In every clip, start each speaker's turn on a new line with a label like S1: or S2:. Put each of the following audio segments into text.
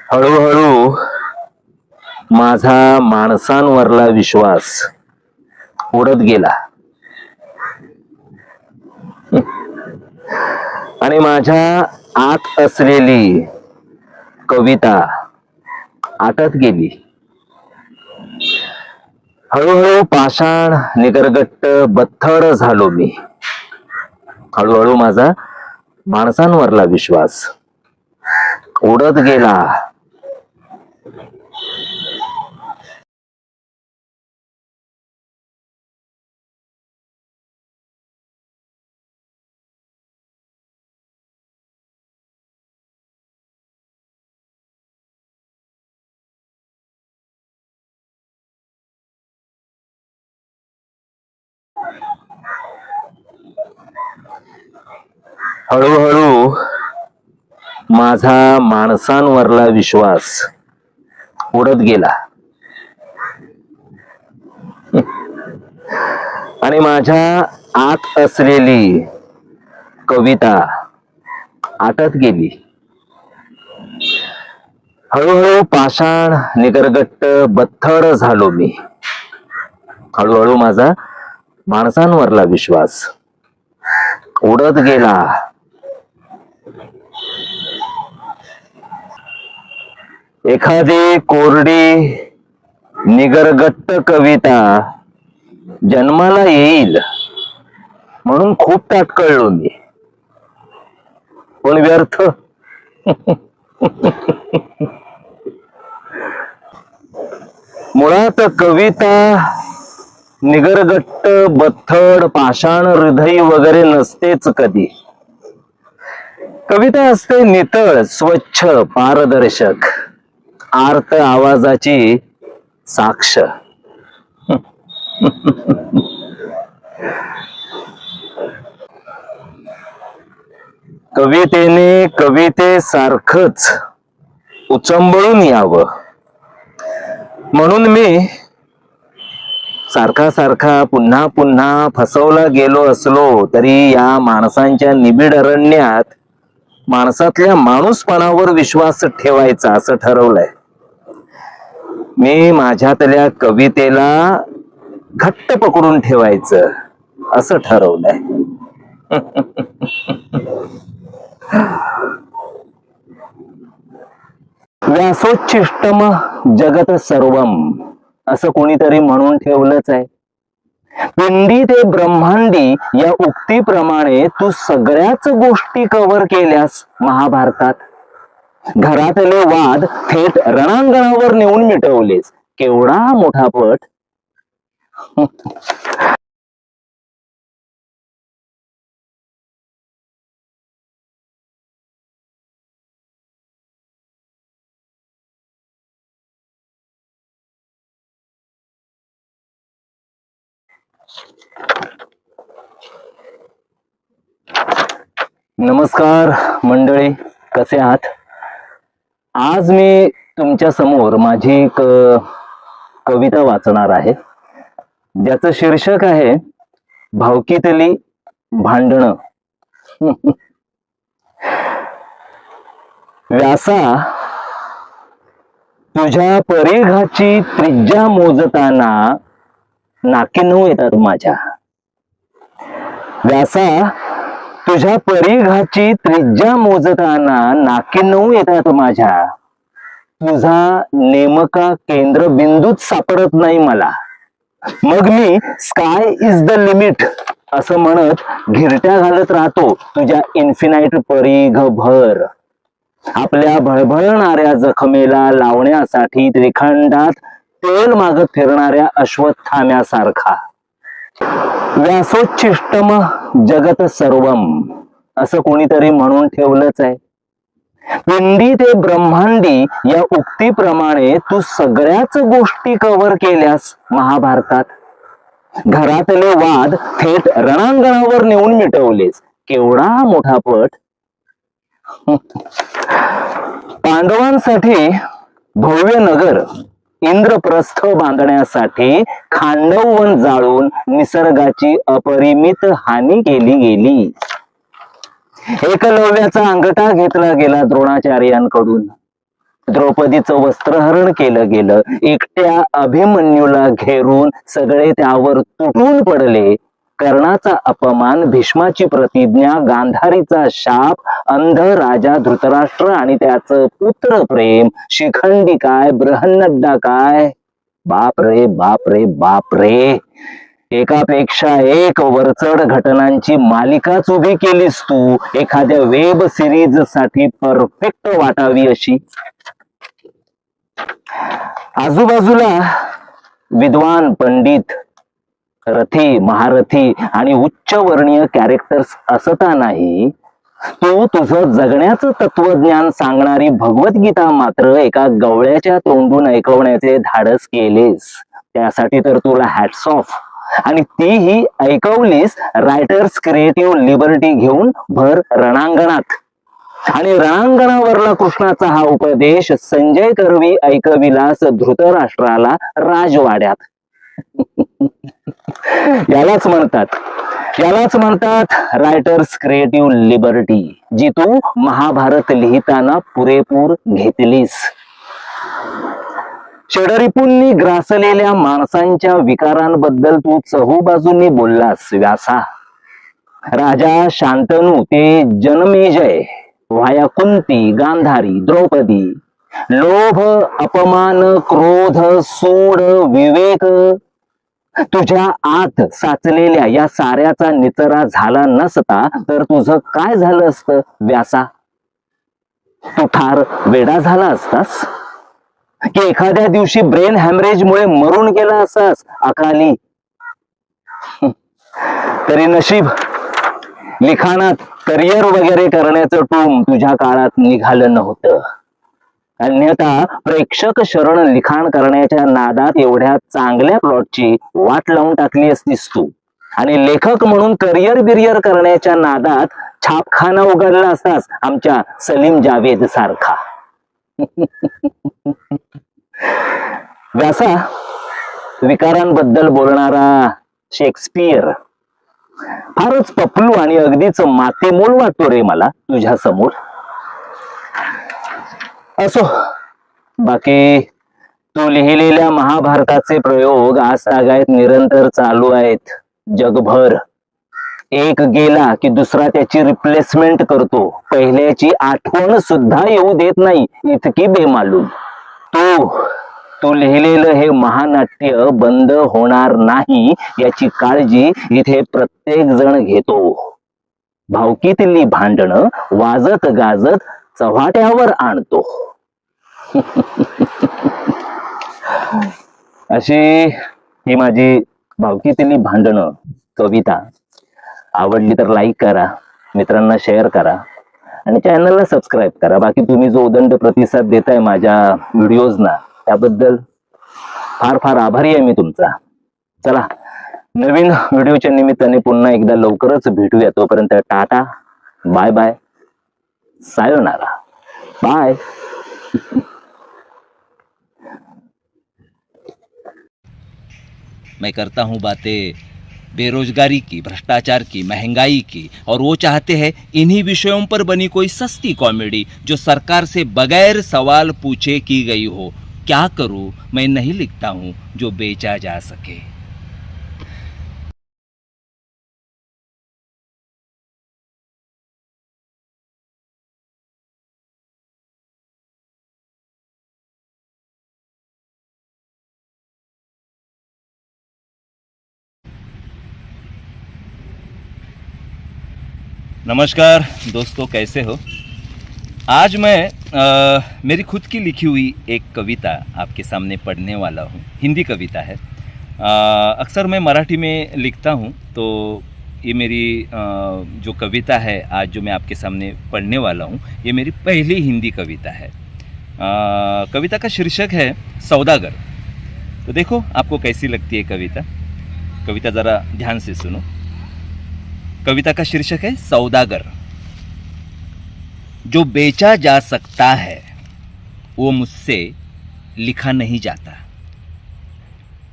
S1: हळूहळू माझा माणसांवरला विश्वास उडत गेला आणि माझ्या आत असलेली कविता आटत गेली. हळूहळू पाषाण निगरगट्ट बत्थर झालो मी. हळूहळू माझा माणसांवरला विश्वास उडत गेला. हळूहळू माझा माणसांवरला विश्वास उडत गेला आणि माझ्या आत असलेली कविता आटत गेली. हळूहळू पाषाण निगरगट्ट बत्थर झालो मी. हळूहळू माझा माणसांवरला विश्वास उडत गेला. एखादी कोरडी निगरगट्ट कविता जन्माला येईल म्हणून खूप ताटकळलो मी, पण व्यर्थ. मुळात कविता निगरगट्ट बत्थड पाषाण हृदय वगैरे नसतेच कधी. कविता असते नितळ स्वच्छ पारदर्शक आर्त आवाजाची साक्ष. कवितेने कवितेसारखंच उचंबळून यावं म्हणून मी सारखा सारखा पुन्हा पुन्हा फसवला गेलो असलो तरी या माणसांच्या निबिड अरण्यात माणसातल्या माणूसपणावर विश्वास ठेवायचा असं ठरवलंय. मी माझ्यातल्या कवितेला घट्ट पकडून ठेवायचं असं ठरवलंय. व्यासोच्छिष्टम जगत सर्वम असं कोणीतरी म्हणून ठेवलंच आहे. पिंडी ते ब्रह्मांडी या उक्तीप्रमाणे तू सगळ्याच गोष्टी कव्हर केल्यास महाभारतात. घरातले वाद थेट रणांगणावर नेऊन मिटवलेस. केवढा मोठा पट. नमस्कार मंडळी, कसे आहात? आज मी तुमच्या समोर माझी एक कविता वाचणार आहे, ज्याचं शीर्षक आहे भावकीतली भांडणं. व्यासा, तुझ्या परिघाची त्रिज्या मोजताना नाकी नऊ येतात माझ्या. व्यासा, तुझ्या परिघाची त्रिज्या मोजताना नाकी नऊ येतात माझ्या. तुझा नेमका केंद्रबिंदूच सापडत नाही मला. मग मी स्काय इज द लिमिट असं म्हणत घिरट्या घालत राहतो तुझ्या इन्फिनाइट परिघभर. आपल्या भळभळणाऱ्या जखमेला लावण्यासाठी त्रिखंडात तेल मागत फिरणाऱ्या अश्वत्थाम्यासारखा. व्यासोच्छिष्टम जगत सर्वम असं कोणीतरी म्हणून ठेवलंच आहे. पिंडी ते ब्रह्मांडी या उक्तीप्रमाणे तू सगळ्याच गोष्टी कव्हर केल्यास महाभारतात. घरातले वाद थेट रणांगणावर नेऊन मिटवलेस. केवढा मोठा पट. पांडवांसाठी भव्य नगर इंद्रप्रस्थ बांधण्यासाठी खांडववन जाळून निसर्गाची अपरिमित हानी केली गेली. एकलव्याचा अंगठा घेतला गेला द्रोणाचार्यांकडून. द्रौपदीचं वस्त्रहरण केलं गेलं, एकट्या अभिमन्यूला घेरून सगळे त्यावर तुटून पडले. कर्णाचा अपमान, भीष्माची प्रतिज्ञा, गांधारीचा शाप, अंध राजा धृतराष्ट्र आणि त्याचं पुत्र प्रेम, शिखंडी काय, बृहन्नद्दा काय, बाप रे बाप रे बाप रे. एकापेक्षा एक वरचढ घटनांची मालिकाच उभी केलीस तू, एखाद्या वेब सिरीज साठी परफेक्ट वाटावी अशी. आजूबाजूला विद्वान, पंडित, रथी, महारथी आणि उच्चवर्णीय कॅरेक्टर्स असतानाही तू तुझं जगण्याचं तत्वज्ञान सांगणारी भगवद्गीता मात्र एका गवळ्याच्या तोंडून ऐकवण्याचे धाडस केलेस. त्यासाठी तर तुला हॅट्स ऑफ. आणि तीही ऐकवलीस रायटर्स क्रिएटिव्ह लिबर्टी घेऊन भर रणांगणात. आणि रणांगणावरला कृष्णाचा हा उपदेश संजय कर्वी ऐकविलास धृतराष्ट्राला राजवाड्यात. यालाच म्हणतात रायटर्स क्रिएटिव्ह लिबर्टी, जी तू महाभारत लिहिताना पुरेपूर घेतलीस. षडरिपूंनी ग्रासलेल्या माणसांच्या विकारांबद्दल तू चहूबाजूंनी बोललास व्यासा. राजा शांतनू ते जनमेजय, व्हाया कुंती, गांधारी, द्रौपदी, लोभ, अपमान, क्रोध, सूड, विवेक, तुझ्या आत साचलेल्या या साऱ्याचा निचरा झाला नसता तर तुझं काय झालं असतं व्यासा? तू फार वेडा झाला असतास की एखाद्या दिवशी ब्रेन हॅमरेजमुळे मरून गेला असतास अकाली? तरी नशीब लिखाणात करिअर वगैरे करण्याचं टूम तुझ्या काळात निघालं नव्हतं. अन्यथा प्रेक्षक शरण लिखाण करण्याच्या नादात एवढ्या चांगल्या प्लॉटची वाट लावून टाकली असतीस तू. आणि लेखक म्हणून करिअर बिरियर करण्याच्या नादात छापखाना उघडला असतास आमच्या सलीम जावेद सारखा. व्यासा, विकारांबद्दल बोलणारा शेक्सपियर फारच पपलू आणि अगदीच मातेमोल वाटतो रे मला तुझ्या समोर. असो, बाकी तू लिहिलेल्या महाभारताचे प्रयोग आज तागायत निरंतर चालू आहेत जगभर. एक गेला की दुसरा त्याची रिप्लेसमेंट करतो, पहिल्याची आठवण सुद्धा येऊ देत नाही इतकी बेमालूम. तू लिहिलेलं हे महानाट्य बंद होणार नाही याची काळजी इथे प्रत्येक जण घेतो. भावकीतली भांडणं वाजत गाजत चव्हाट्यावर आणतो. अशी ही माझी भावकीतली भांडणं कविता. आवडली तर लाईक करा, मित्रांना शेअर करा आणि चॅनलला सबस्क्राईब करा. बाकी तुम्ही जो उदंड प्रतिसाद देताय माझ्या व्हिडिओजना त्याबद्दल फार फार आभारी आहे मी तुमचा. चला, नवीन व्हिडिओच्या निमित्ताने पुन्हा एकदा लवकरच भेटूया. तोपर्यंत टाटा, बाय बाय, सायोनारा, बाय.
S2: मैं करता हूँ बातें बेरोजगारी की, भ्रष्टाचार की, महंगाई की, और वो चाहते हैं इन्हीं विषयों पर बनी कोई सस्ती कॉमेडी जो सरकार से बगैर सवाल पूछे की गई हो. क्या करूँ, मैं नहीं लिखता हूँ जो बेचा जा सके. नमस्कार दोस्तों, कैसे हो? आज मैं मेरी खुद की लिखी हुई एक कविता आपके सामने पढ़ने वाला हूँ. हिंदी कविता है. अक्सर मैं मराठी में लिखता हूँ, तो ये मेरी जो कविता है आज जो मैं आपके सामने पढ़ने वाला हूँ, ये मेरी पहली हिंदी कविता है. कविता का शीर्षक है सौदागर. तो देखो आपको कैसी लगती है कविता. कविता ज़रा ध्यान से सुनो. कविता का शीर्षक है सौदागर. जो बेचा जा सकता है वो मुझसे लिखा नहीं जाता.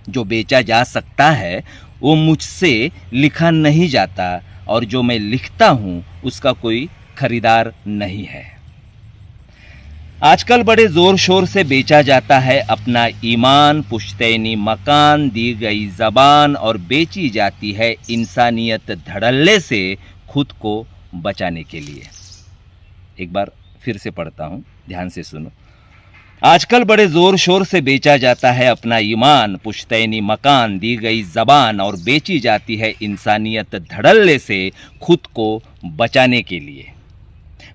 S2: जो बेचा जा सकता है वो मुझसे लिखा नहीं जाता, और जो मैं लिखता हूँ उसका कोई खरीदार नहीं है. आजकल बड़े जोर शोर से बेचा जाता है अपना ईमान, पुश्तैनी मकान, दी गई जबान और बेची जाती है इंसानियत धड़ल्ले से खुद को बचाने के लिए। एक बार फिर से पढ़ता हूँ, ध्यान से सुनो। आजकल बड़े जोर शोर से बेचा जाता है अपना ईमान, पुश्तैनी मकान, दी गई जबान और बेची जाती है इंसानियत धड़ल्ले से खुद को बचाने के लिए।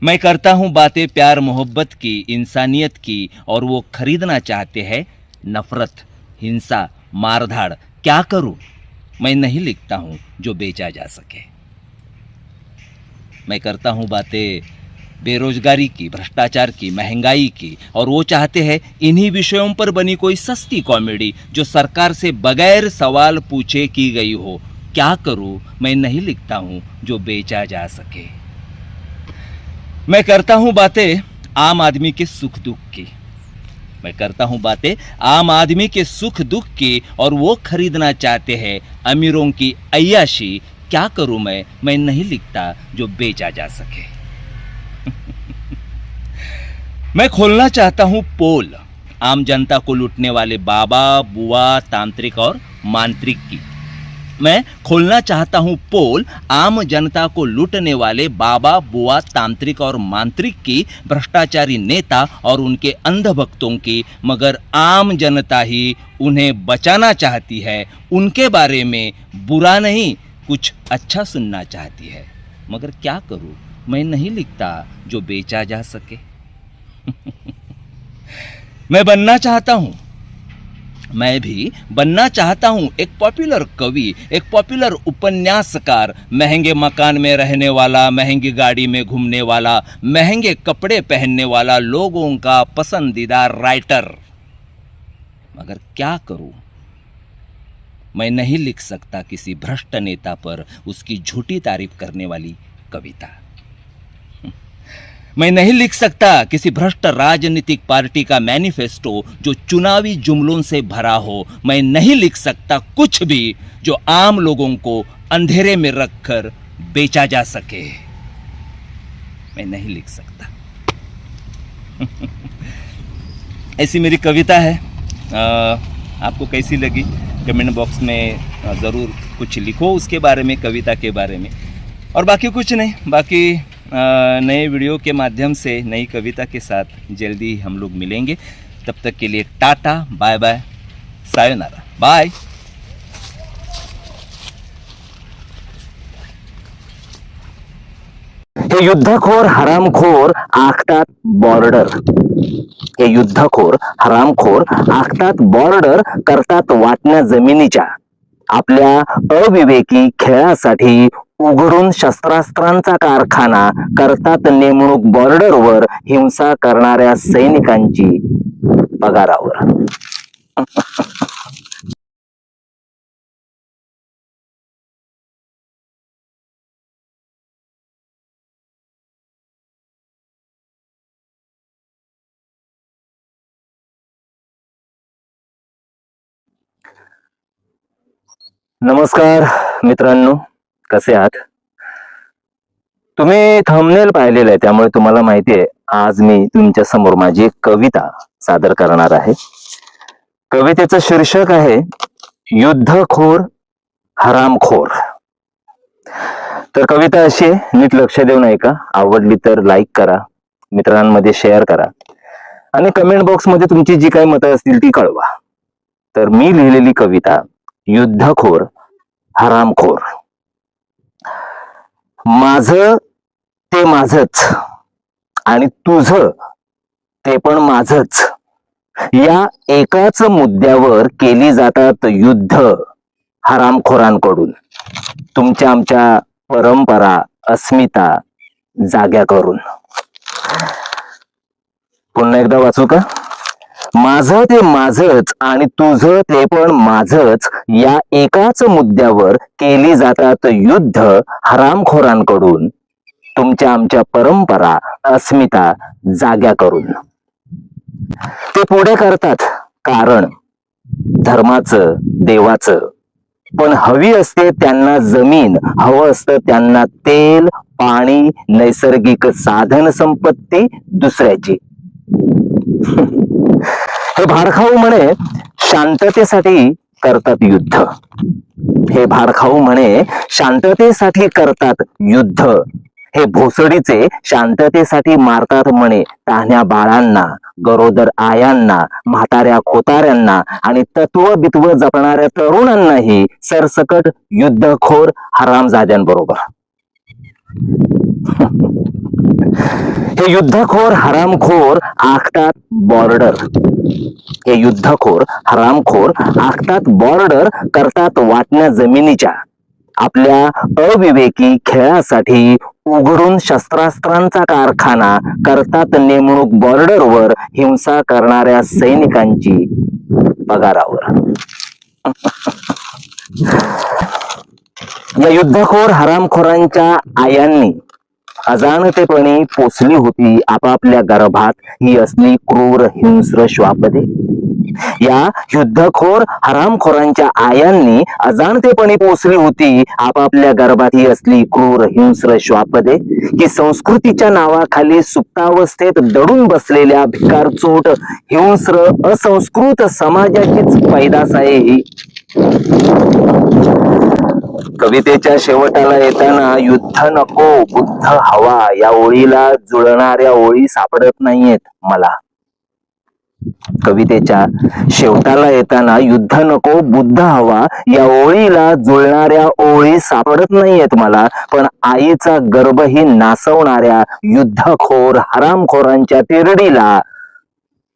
S2: मैं करता हूँ बातें प्यार मोहब्बत की, इंसानियत की, और वो खरीदना चाहते हैं नफरत, हिंसा, मारधाड़। क्या करूँ? मैं नहीं लिखता हूँ जो बेचा जा सके। मैं करता हूँ बातें बेरोजगारी की, भ्रष्टाचार की, महंगाई की, और वो चाहते हैं इन्हीं विषयों पर बनी कोई सस्ती कॉमेडी जो सरकार से बगैर सवाल पूछे की गई हो। क्या करूँ? मैं नहीं लिखता हूँ जो बेचा जा सके। मैं करता हूँ बातें आम आदमी के सुख दुख की। मैं करता हूँ बातें आम आदमी के सुख दुख की, और वो खरीदना चाहते हैं अमीरों की अय्याशी। क्या करूँ मैं नहीं लिखता जो बेचा जा सके। मैं खोलना चाहता हूँ पोल आम जनता को लूटने वाले बाबा, बुआ, तांत्रिक और मांत्रिक की। मैं खोलना चाहता हूं पोल आम जनता को लूटने वाले बाबा, बुआ, तांत्रिक और मांत्रिक की, भ्रष्टाचारी नेता और उनके अंधभक्तों की, मगर आम जनता ही उन्हें बचाना चाहती है। उनके बारे में बुरा नहीं, कुछ अच्छा सुनना चाहती है। मगर क्या करूं? मैं नहीं लिखता जो बेचा जा सके। मैं भी बनना चाहता हूं एक पॉपुलर कवि, एक पॉपुलर उपन्यासकार, महंगे मकान में रहने वाला, महंगी गाड़ी में घूमने वाला, महंगे कपड़े पहनने वाला, लोगों का पसंदीदा राइटर। मगर क्या करूं? मैं नहीं लिख सकता किसी भ्रष्ट नेता पर उसकी झूठी तारीफ करने वाली कविता। मैं नहीं लिख सकता किसी भ्रष्ट राजनीतिक पार्टी का मैनिफेस्टो जो चुनावी जुमलों से भरा हो। मैं नहीं लिख सकता कुछ भी जो आम लोगों को अंधेरे में रखकर बेचा जा सके। मैं नहीं लिख सकता। ऐसी मेरी कविता है। आपको कैसी लगी कमेंट बॉक्स में ज़रूर कुछ लिखो उसके बारे में, कविता के बारे में। और बाकी कुछ नहीं, बाकी नए वीडियो के माध्यम से नई कविता के साथ जल्दी हम लोग मिलेंगे। तब तक के लिए टाटा, बाय बाय, सायोनारा, बाय।
S1: हे युद्धखोर हरामखोर आखतात बॉर्डर, हे युद्धखोर हरामखोर आखतात बॉर्डर, करतात वाटण्या जमिनीच्या, आपल्या अविवेकी खेळासाठी उघडून शस्त्रास्त्रांचा कारखाना करतात, नेमणूक बॉर्डरवर हिंसा करणाऱ्या सैनिकांची पगारावर। नमस्कार मित्रांनो, कसे आहात तुम्ही? थंबनेल पाहिलेलं आहे त्यामुळे तुम्हाला माहिती आहे आज मी तुमच्या समोर माझी एक कविता सादर करणार आहे। कवितेचं शीर्षक आहे युद्धखोर हरामखोर। तर कविता अशी आहे, नीट लक्ष देऊन ऐका। आवडली तर लाईक करा, मित्रांमध्ये शेअर करा आणि कमेंट बॉक्स मध्ये तुमची जी काही मतं असतील ती कळवा। तर मी लिहिलेली कविता युद्धखोर हरामखोर। माझं ते माझच आणि तुझं ते पण माझच, या एकाच मुद्द्यावर केली जातात युद्ध हरामखोरांकडून, तुमच्या आमच्या परंपरा, अस्मिता जाग्या करून। पुन्हा एकदा वाचू का? माझं ते माझच आणि तुझं ते पण माझच, या एकाच मुद्द्यावर केली जातात युद्ध हरामखोरांकडून, तुमच्या आमच्या परंपरा, अस्मिता जाग्या करून। ते पुढे करतात कारण धर्माचं, देवाचं, पण हवी असते त्यांना जमीन, हवं असतं त्यांना तेल, पाणी, नैसर्गिक साधन संपत्ती दुसऱ्याची। हे भाडखाऊ म्हणे शांततेसाठी करतात युद्ध. हे भाडखाऊ म्हणे शांततेसाठी करतात युद्ध. हे भोसडीचे शांततेसाठी मारतात म्हणे तान्ह्या बाळांना, गरोदर आयांना, म्हाताऱ्या खोताऱ्यांना आणि तत्व बित्व जपणाऱ्या तरुणांनाही सरसकट युद्धखोर हरामजाद्यांबरोबर. हे युद्धखोर हरामखोर आखतात बॉर्डर. हे युद्धखोर हरामखोर आखतात बॉर्डर, करतात वाटण्या जमिनीच्या. आपल्या अविवेकी खेळासाठी उघडून शस्त्रास्त्रांचा कारखाना करतात नेमणूक बॉर्डरवर हिंसा करणाऱ्या सैनिकांची पगारावर. या युद्धखोर हरामखोरांच्या आयांनी अजाणतेपणी पोसली होती आपापल्या गर्भात ही असली क्रूर हिंस्र श्वापदे. या युद्धखोर हरामखोरांच्या आयांनी अजाणतेपणी पोसली होती आपापल्या गर्भात ही असली क्रूर हिंस्र श्वापदे, की संस्कृतीच्या नावाखाली सुप्तावस्थेत दडून बसलेल्या भिकारचोट हिंस्र असंस्कृत समाजाचीच पैदास आहे ही. कवितेच्या शेवटाला येताना युद्ध नको बुद्ध हवा या ओळीला जुळणाऱ्या ओळी सापडत नाहीयेत मला. कवितेच्या शेवटाला येताना युद्ध नको बुद्ध हवा या ओळीला जुळणाऱ्या ओळी सापडत नाहीयेत मला. पण आईचा गर्भही नासवणाऱ्या युद्धखोर हरामखोरांच्या तिरडीला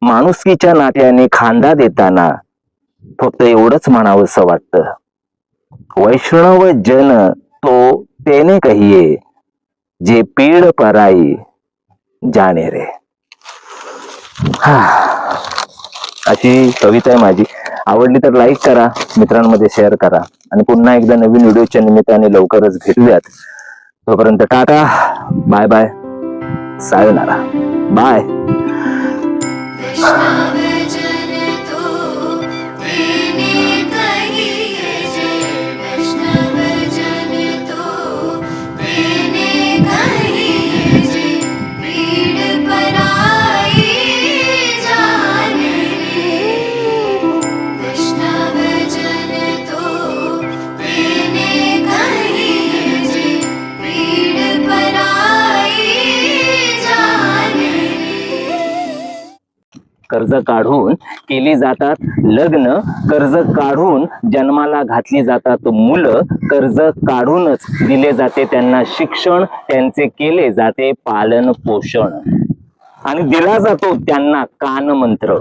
S1: माणुसकीच्या नात्याने खांदा देताना फक्त एवढंच म्हणावंसं वाटतं, वैष्णव जन तो तेने कहिए जे पीड पराई जाने रे. अशी कविता आहे माझी. आवडली तर लाईक करा, मित्रांमध्ये शेअर करा आणि पुन्हा एकदा नवीन व्हिडिओच्या निमित्ताने लवकरच भेटूयात. तोपर्यंत टाटा, बाय बाय, सायोनारा, बाय. कर्ज काढून केली जातात लग्न, कर्ज काढून जन्माला घातली जातात मुलं, कर्ज काढूनच दिले जाते त्यांना शिक्षण, त्यांचे केले जाते पालन पोषण आणि दिला जातो त्यांना कान मंत्र,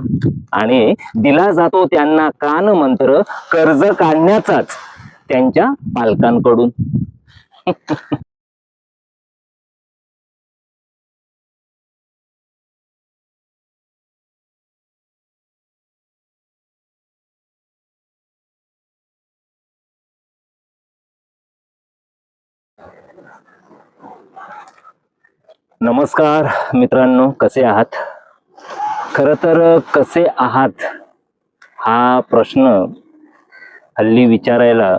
S1: आणि दिला जातो त्यांना कान मंत्र कर्ज काढण्याचाच त्यांच्या पालकांकडून. नमस्कार मित्रांनो, कसे आहात? खरं तर कसे आहात हा प्रश्न हल्ली विचारायला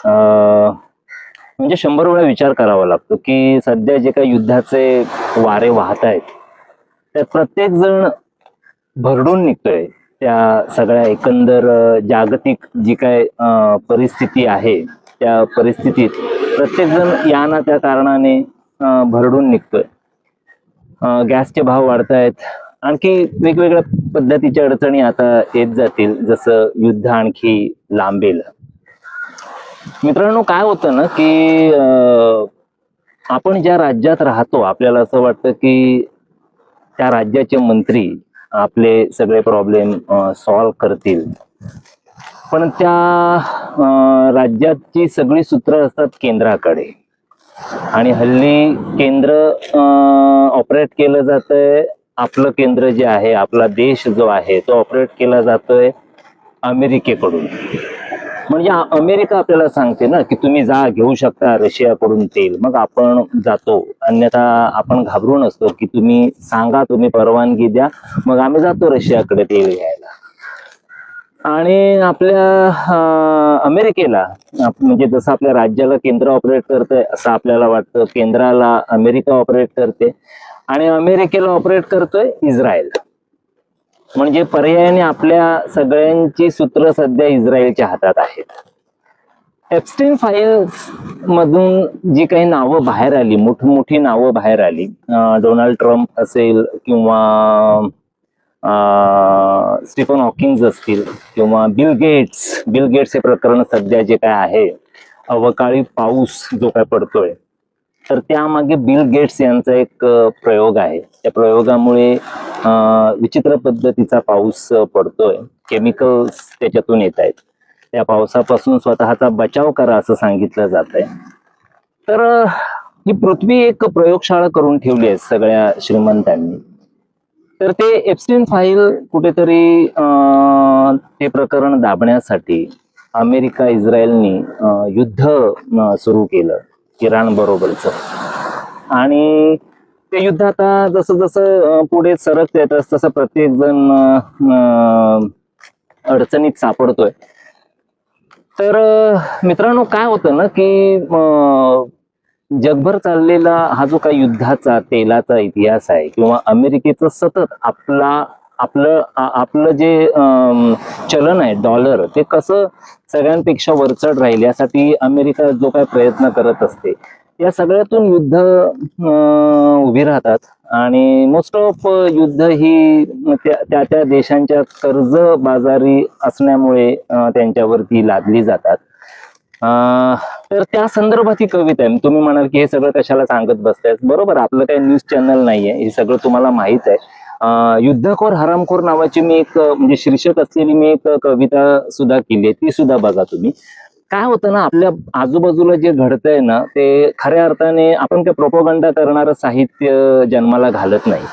S1: म्हणजे 100 वेळा विचार करावा लागतो, की सध्या जे काही युद्धाचे वारे वाहत आहेत त्यात प्रत्येक जण भरडून निघतोय त्या सगळ्या एकंदर जागतिक जी काय परिस्थिती आहे त्या परिस्थितीत प्रत्येक जण या ना त्या कारणाने भरडून निघतोय. गॅसचे भाव वाढत आहेत, आणखी वेगवेगळ्या पद्धतीच्या अडचणी आता येत जातील जसं युद्ध आणखी लांबेल. मित्रांनो, काय होतं ना की आपण ज्या राज्यात राहतो आपल्याला असं वाटतं की त्या राज्याचे मंत्री आपले सगळे प्रॉब्लेम सॉल्व्ह करतील, पण त्या राज्याची सगळी सूत्र असतात केंद्राकडे. आणि हल्ली केंद्र ऑपरेट केलं जातंय, आपलं केंद्र जे आहे, आपला देश जो आहे तो ऑपरेट केला जातोय अमेरिकेकडून. म्हणजे अमेरिका आपल्याला सांगते ना की तुम्ही जा, घेऊ शकता रशियाकडून तेल, मग आपण जातो. अन्यथा आपण घाबरून असतो की तुम्ही सांगा, तुम्ही परवानगी द्या, मग आम्ही जातो रशियाकडे तेल घ्यायला. आणि आपल्या अमेरिकेला म्हणजे जसं आपल्या राज्याला केंद्र ऑपरेट करतंय असं आपल्याला वाटतं, केंद्राला अमेरिका ऑपरेट करते आणि अमेरिकेला ऑपरेट करतोय इस्रायल. म्हणजे पर्यायाने आपल्या सगळ्यांची सूत्र सध्या इस्रायलच्या हातात आहेत. एप्स्टीन फाईल्स मधून जी काही नावं बाहेर आली, मोठी नावं बाहेर आली, डोनाल्ड ट्रम्प असेल किंवा स्टीफन हॉकिंग्ज असतील किंवा बिल गेट्स हे प्रकरण सध्या जे काय आहे, अवकाळी पाऊस जो काय पडतोय, तर त्यामागे बिल गेट्स यांचा एक प्रयोग आहे. त्या प्रयोगामुळे विचित्र पद्धतीचा पाऊस पडतोय, केमिकल्स त्याच्यातून येत आहेत. त्या पावसापासून स्वतःचा बचाव करा असं सांगितलं जात आहे. तर ही पृथ्वी एक प्रयोगशाळा करून ठेवली आहे सगळ्या श्रीमंतांनी. तर ते एप्स्टीन फाईल कुठेतरी ते प्रकरण दाबण्यासाठी अमेरिका इस्रायलनी युद्ध सुरू केलं इराण बरोबरच. आणि ते युद्ध आता जसं जसं पुढे सरकत येत तसं प्रत्येक जण अडचणीत सापडतोय. तर मित्रांनो, काय होतं ना की जगभर चाललेला हा जो काही युद्धाचा तेलाचा इतिहास आहे किंवा अमेरिकेचं सतत आपलं जे चलन आहे डॉलर, ते कसं सगळ्यांपेक्षा वरचढ राहील यासाठी अमेरिका जो काय प्रयत्न करत असते, या सगळ्यातून युद्ध उभी राहतात. आणि मोस्ट ऑफ युद्ध ही त्या देशांच्या कर्जबाजारी असण्यामुळे त्यांच्यावरती लादली जातात. तर त्या संदर्भात ही कविता आहे. तुम्ही म्हणाल की हे सगळं कशाला सांगत बसतायत. बरोबर, आपलं काही न्यूज चॅनल नाहीये, हे सगळं तुम्हाला माहित आहे. युद्धखोर हरामखोर नावाची मी एक म्हणजे शीर्षक असलेली मी एक कविता सुद्धा केली आहे, ती सुद्धा बघा तुम्ही. काय होतं ना, आपल्या आजूबाजूला जे घडतंय ना, ते खऱ्या अर्थाने आपण काय प्रोपोगंडा करणारं साहित्य जन्माला घालत नाही.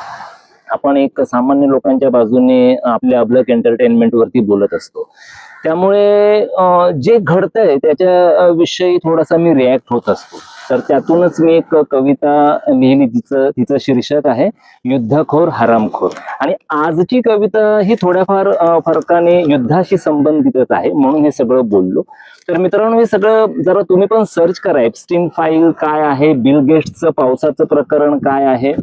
S1: आपण एक सामान्य लोकांच्या बाजूने आपल्या अबलक एंटरटेनमेंट वरती बोलत असतो. त्यामुळे जे घडतंय त्याच्या विषयी थोडासा मी रिॲक्ट होत असतो. तर त्यातूनच मी एक कविता लिहिली, तिचं शीर्षक आहे युद्धखोर हरामखोर. आणि आजची कविता ही थोड्याफार फरकाने युद्धाशी संबंधितच आहे, म्हणून हे सगळं बोललो. तर मित्रांनो, हे सगळं जरा तुम्ही पण सर्च करा. एप्स्टीन फाईल काय आहे, बिल गेट्सचं पावसाचं प्रकरण काय आहे,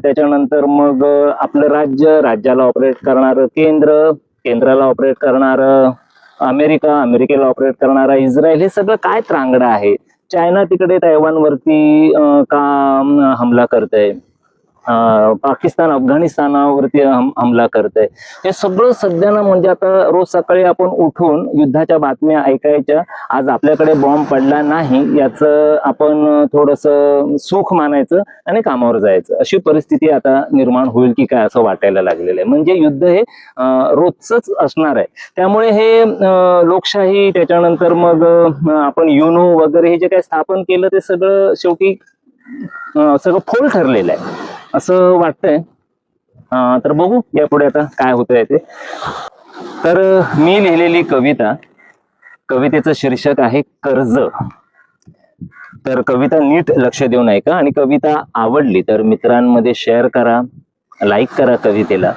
S1: त्याच्यानंतर मग आपलं राज्याला ऑपरेट करणारं केंद्राला ऑपरेट करणारं अमेरिकेला ऑपरेट करणारा इस्रायल, हे सगळं काय त्रांगडं आहे. चायना तिकडे तैवानवरती का हमला करतंय, पाकिस्तान अफगाणिस्तानावरती हमला करतंय, हे सगळं सध्या ना, म्हणजे आता रोज सकाळी आपण उठून युद्धाच्या बातम्या ऐकायच्या. आज आपल्याकडे बॉम्ब पडला नाही याचं आपण थोडंसं सुख मानायचं आणि कामावर जायचं, अशी परिस्थिती आता निर्माण होईल की काय असं वाटायला लागलेलं आहे. म्हणजे युद्ध हे रोजच असणार आहे. त्यामुळे हे लोकशाही, त्याच्यानंतर मग आपण युनो वगैरे हे जे काही स्थापन केलं ते सगळं शेवटी सगळं फोल ठरलेलं आहे असं वाटतंय. तर बघू यापुढे आता काय होतंय ते. तर मी लिहिलेली कवितेचं शीर्षक आहे कर्ज. तर कविता नीट लक्ष देऊन ऐका, आणि कविता आवडली तर मित्रांमध्ये शेअर करा, लाईक करा कवितेला,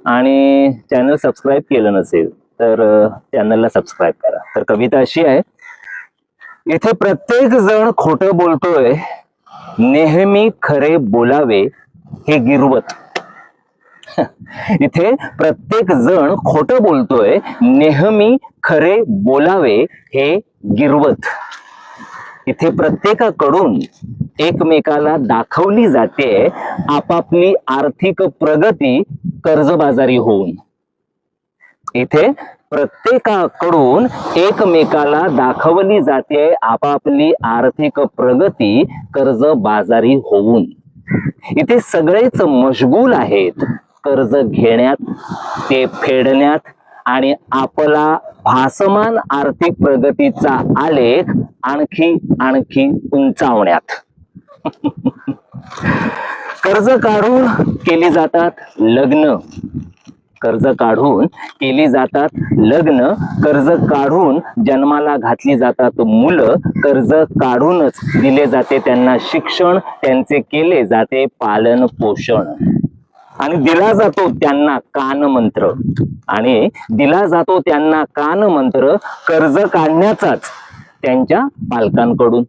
S1: आणि चॅनल सबस्क्राईब केलं नसेल तर चॅनलला सबस्क्राईब करा. तर कविता अशी आहे. इथे प्रत्येक जण खोटं बोलतोय, नेहमी खरे बोलावे हे गिरवत. इथे प्रत्येक जण खोटं बोलतोय, नेहमी खरे बोलावे हे गिरवत. इथे प्रत्येकाकडून एकमेकाला दाखवली जाते आपापली आर्थिक प्रगती कर्जबाजारी होऊन. इथे प्रत्येकाकडून एकमेकाला दाखवली जाते आपापली आर्थिक प्रगती कर्जबाजारी होऊन. इथे सगळेच मशगूल आहेत कर्ज घेण्यात, ते फेडण्यात आणि आपला भासमान आर्थिक प्रगतीचा आलेख आणखी उंचावण्यात. कर्ज काढून केली जातात लग्न, कर्ज काढून जन्माला घातली जातात मुलं, कर्ज काढूनच दिले जाते त्यांना शिक्षण, त्यांचे केले जाते पालन पोषण, आणि दिला जातो त्यांना कान मंत्र कर्ज काढण्याचाच त्यांच्या पालकांकडून.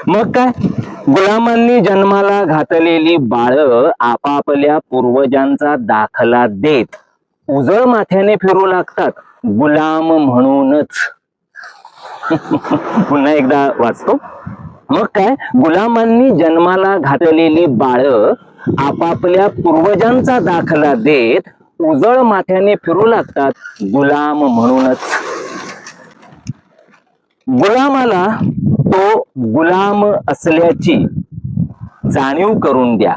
S1: मग काय, गुलामांनी जन्माला घातलेली बाळ आपापल्या पूर्वजांचा दाखला देत उजळ माथ्याने फिरू लागतात, गुलाम म्हणूनच. पुन्हा एकदा वाचतो. मग काय, गुलामांनी जन्माला घातलेली बाळ आपापल्या पूर्वजांचा दाखला देत उजळ माथ्याने फिरू लागतात, गुलाम म्हणूनच. गुलामाला तो गुलाम असल्याची जाणीव करून द्या,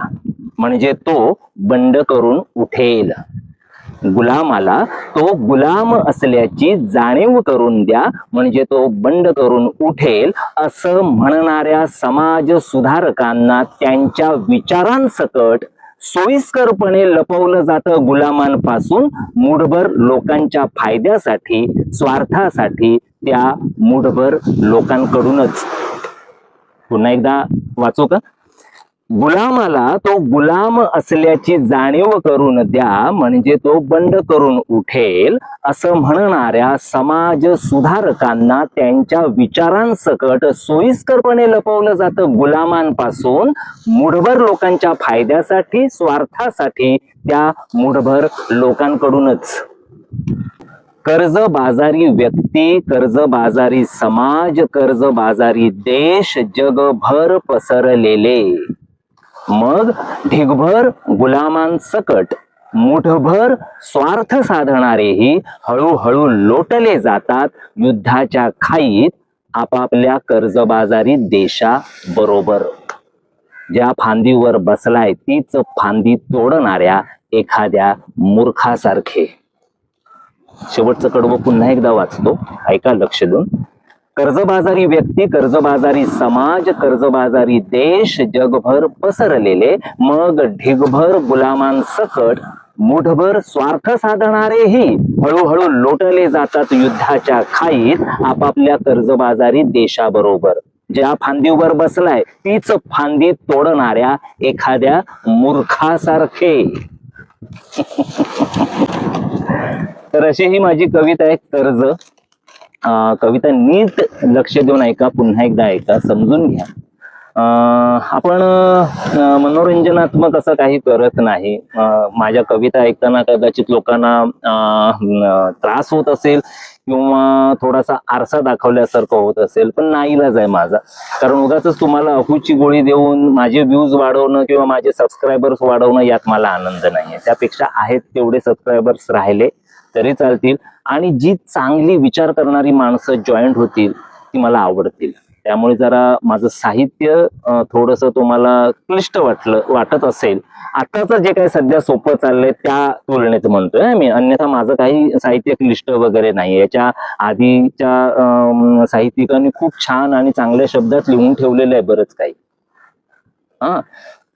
S1: म्हणजे तो बंड करून उठेल. गुलामाला तो गुलाम असल्याची जाणीव करून द्या, म्हणजे तो बंड करून उठेल, असं म्हणणाऱ्या समाज सुधारकांना त्यांच्या विचारांसकट सोयीस्करपणे लपवलं जातं गुलामांपासून मूठभर लोकांच्या फायद्यासाठी, स्वार्थासाठी, त्या मूठभर लोकांकडूनच. पुन्हा एकदा वाचू का? गुलामाला तो गुलाम असल्याची जाणीव करून द्या, म्हणजे तो बंड करून उठेल, असं म्हणणाऱ्या समाज सुधारकांना त्यांच्या विचारांसकट सोयीस्करपणे लपवलं जातं गुलामांपासून मूठभर लोकांच्या फायद्यासाठी, स्वार्थासाठी, त्या मूठभर लोकांकडूनच. कर्जबाजारी व्यक्ती, कर्जबाजारी समाज, कर्जबाजारी देश जगभर पसरलेले. मग ढिगभर गुलामांसकट मुठभर स्वार्थ साधणारेही हळूहळू लोटले जातात युद्धाच्या खाईत आपापल्या कर्जबाजारी देशाबरोबर. ज्या फांदीवर बसलाय तीच फांदी तोडणाऱ्या एखाद्या मूर्खासारखे. शेवटचं कडवं पुन्हा एकदा वाचतो, ऐका लक्ष देऊन. कर्जबाजारी व्यक्ती, कर्जबाजारी समाज, कर्जबाजारी देश जगभर पसरलेले. मग ढिगभर गुलामांसकट मुठभर स्वार्थ साधणारेही हळूहळू लोटले जातात युद्धाच्या खाईत आपापल्या कर्जबाजारी देशाबरोबर. ज्या फांदीवर बसलाय तीच फांदी तोडणाऱ्या एखाद्या मूर्खासारखे. तर अशी ही माझी कविता आहे, कर्ज. कविता नीट लक्ष देऊन ऐका, पुन्हा एकदा ऐका, समजून घ्या. आपण मनोरंजनात्मक असं काही करत नाही. माझ्या कविता ऐकताना कदाचित लोकांना त्रास होत असेल किंवा थोडासा आरसा दाखवल्यासारखं होत असेल, पण नाईलाज आहे माझा. कारण उगाच तुम्हाला अफूची गोळी देऊन माझे व्ह्यूज वाढवणं किंवा माझे सबस्क्रायबर्स वाढवणं यात मला आनंद नाहीये. त्यापेक्षा आहेत तेवढे सबस्क्रायबर्स राहिले तरी चालतील, आणि जी चांगली विचार करणारी माणसं जॉईंट होतील ती मला आवडतील. त्यामुळे जरा माझं साहित्य थोडंसं तुम्हाला क्लिष्ट वाटत असेल, आताच जे काही सध्या सोपं चाललंय त्या तुलनेत म्हणतोय मी, अन्यथा माझं काही साहित्य क्लिष्ट वगैरे नाही. याच्या आधीच्या साहित्यिकांनी खूप छान आणि चांगल्या शब्दात लिहून ठेवलेलं आहे बरंच काही.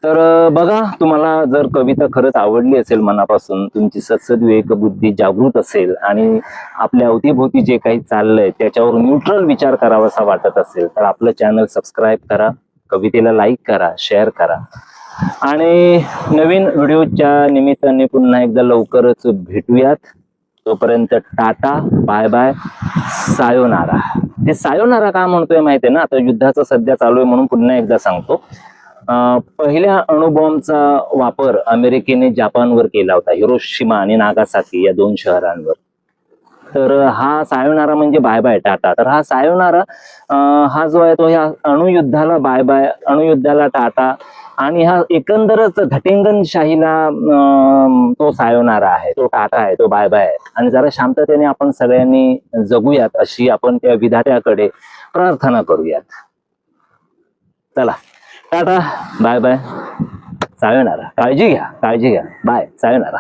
S1: तर बघा, तुम्हाला जर कविता खरंच आवडली असेल मनापासून, तुमची सद्सद्विवेक बुद्धी जागृत असेल आणि आपल्या अवतीभोवती जे काही चाललंय त्याच्यावर न्यूट्रल विचार करावासा वाटत असेल, तर आपलं चॅनल सबस्क्राईब करा, कवितेला लाईक करा, शेअर करा. आणि नवीन व्हिडिओच्या निमित्ताने पुन्हा एकदा लवकरच भेटूयात. तोपर्यंत टाटा, बाय बाय, सायोनारा. हे सायोनारा का म्हणतोय माहितीये ना, आता युद्धाचं सध्या चालू आहे म्हणून पुन्हा एकदा सांगतो. पहिल्या अणुबॉम्बचा वापर अमेरिकेने जपानवर केला होता, हिरोशिमा आणि नागासाकी या 2 शहरांवर. तर हा सायोनारा म्हणजे बाय बाय, टाटा. तर हा सायोनारा हा जो आहे तो ह्या अणुयुद्धाला बाय बाय, अणुयुद्धाला टाटा, आणि हा एकंदरच घटिंगनशाहीला तो सायोनारा आहे, तो टाटा आहे, तो बाय बाय आहे. आणि जरा शांततेने आपण सगळ्यांनी जगूयात अशी आपण त्या विधात्याकडे प्रार्थना करूयात. चला, टाटा, बाय बाय, सायोनारा. काळजी घ्या, काळजी घ्या, बाय, सायोनारा.